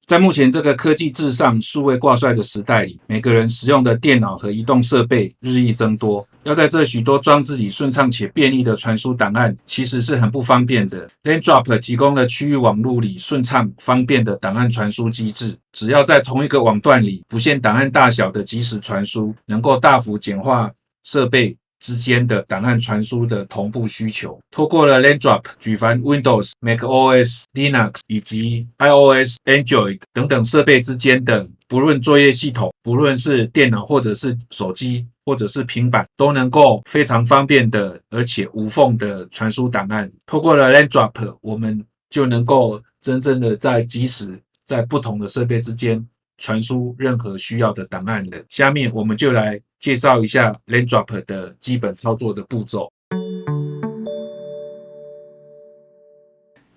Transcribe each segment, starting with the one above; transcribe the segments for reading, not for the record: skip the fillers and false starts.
在目前这个科技至上、数位挂帅的时代里，每个人使用的电脑和移动设备日益增多，要在这许多装置里顺畅且便利的传输档案，其实是很不方便的。LandDrop 提供了区域网络里顺畅方便的档案传输机制，只要在同一个网段里，不限档案大小的即时传输，能够大幅简化设备之间的档案传输的同步需求。透过了 LandDrop，举凡 Windows、macOS、Linux 以及 iOS、Android 等等设备之间的，不论作业系统，不论是电脑或者是手机或者是平板，都能够非常方便的而且无缝的传输档案。透过了 LandDrop，我们就能够真正的在即时在不同的设备之间传输任何需要的档案了。下面我们就来介绍一下 LandDrop 的基本操作的步骤。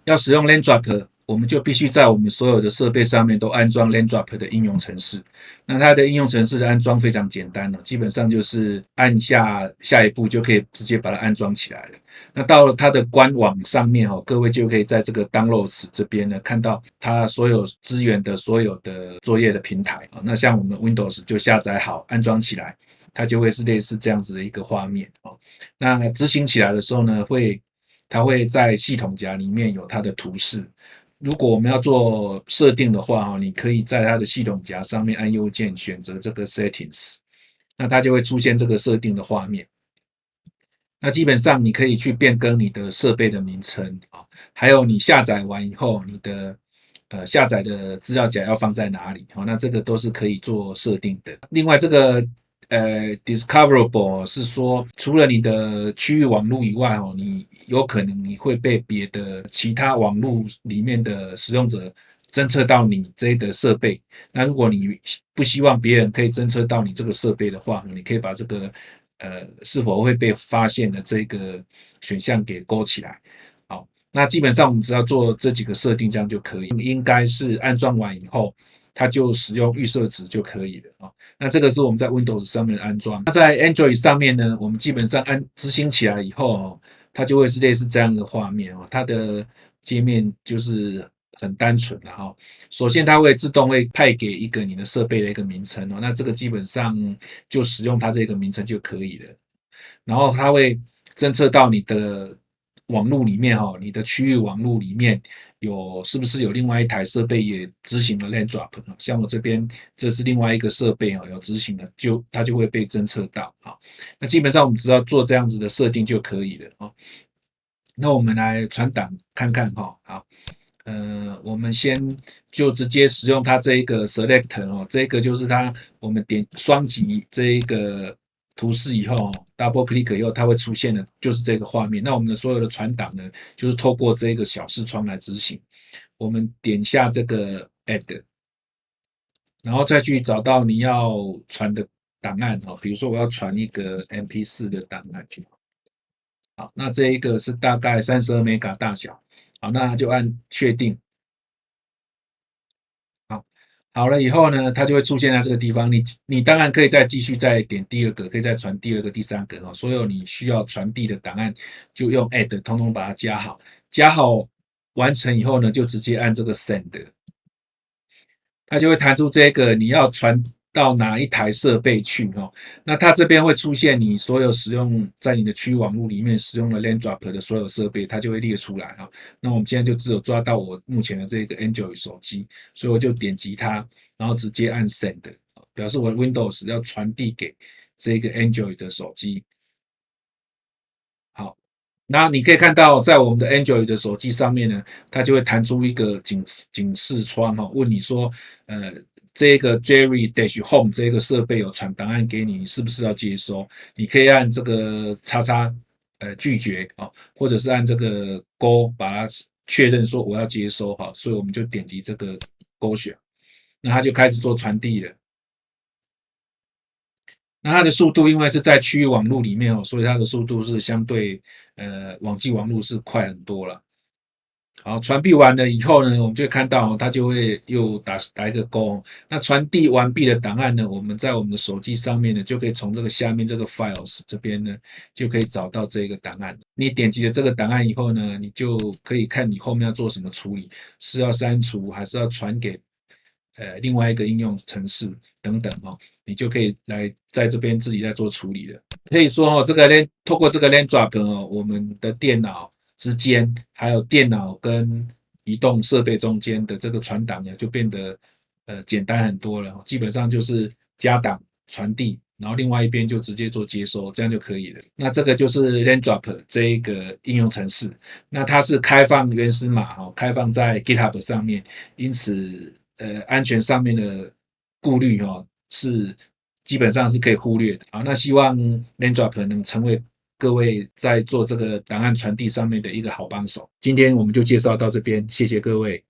要使用 LandDrop，我们就必须在我们所有的设备上面都安装 LandDrop 的应用程式。那它的应用程式的安装非常简单，基本上就是按下下一步就可以直接把它安装起来了。那到了它的官网上面，各位就可以在这个 Downloads 这边呢看到它所有资源的所有的作业的平台。那像我们 Windows 就下载好安装起来，它就会是类似这样子的一个画面。那执行起来的时候呢，它会在系统夹里面有它的图示。如果我们要做设定的话，你可以在它的系统夹上面按右键选择这个 Settings， 那它就会出现这个设定的画面。那基本上你可以去变更你的设备的名称，还有你下载完以后，你的下载的资料夹要放在哪里，那这个都是可以做设定的。另外这个discoverable 是说，除了你的区域网络以外，你有可能你会被别的其他网络里面的使用者侦测到你这的设备。那如果你不希望别人可以侦测到你这个设备的话，你可以把这个是否会被发现的这个选项给勾起来。好，那基本上我们只要做这几个设定，这样就可以。应该是安装完以后，它就使用预设值就可以了。那这个是我们在 Windows 上面的安装。那在 Android 上面呢，我们基本上执行起来以后，它就会是类似这样的画面。它的界面就是很单纯的哈。首先，它会自动会派给一个你的设备的一个名称。那这个基本上就使用它这个名称就可以了。然后它会侦测到你的网络里面，你的区域网络里面是不是有另外一台设备也执行了 LandDrop。像我这边这是另外一个设备有执行了，它就会被侦测到。那基本上我们只要做这样子的设定就可以了。那我们来传档看看。好，我们先就直接使用它这一个 Select，这个就是我们点双击这一个图示以后，Double Click 以后，它会出现的就是这个画面。那我们的所有的传档呢，就是透过这个小视窗来执行。我们点下这个 Add， 然后再去找到你要传的档案。比如说我要传一个 MP4 的档案。好，那这一个是大概32 MB 大小。好，那就按确定。好，好了以后呢，它就会出现在这个地方。你当然可以继续点第二个，可以再传第二个、第三个。所有你需要传递的档案，就用 Add 通通把它加好。加好完成以后呢，就直接按这个 Send， 它就会弹出这个你要传到哪一台设备去。那它这边会出现你所有使用在你的区域网络里面使用的 LandDrop 的所有设备，它就会列出来。那我们现在就只有抓到我目前的这个 Android 手机，所以我就点击它，然后直接按 Send， 表示我的 Windows 要传递给这个 Android 的手机。好，那你可以看到，在我们的 Android 的手机上面呢，它就会弹出一个警示窗，问你说，这个 Jerry-Home 这个设备有传档案给你，你是不是要接收？你可以按这个叉叉拒绝，或者是按这个勾把它确认说我要接收。所以我们就点击这个勾选，那它就开始做传递了。那它的速度因为是在区域网络里面，所以它的速度是相对网际网络是快很多了。好，传递完了以后呢，我们就会看到它就会又打一个勾。那传递完毕的档案呢，我们在我们的手机上面呢，就可以从这个下面这个 Files 这边呢，就可以找到这个档案。你点击了这个档案以后呢，你就可以看你后面要做什么处理，是要删除还是要传给另外一个应用程式等等哦，你就可以来在这边自己在做处理了。可以说这个透过这个 Land Drop 我们的电脑之间，还有电脑跟移动设备中间的这个传档呢，就变得简单很多了。基本上就是加档传递，然后另外一边就直接做接收，这样就可以了。那这个就是 Land Drop 这一个应用程式，那它是开放原始码开放在 GitHub 上面，因此安全上面的顾虑是基本上是可以忽略的。好，那希望 Landdrop 能成为各位在做这个档案传递上面的一个好帮手。今天我们就介绍到这边，谢谢各位。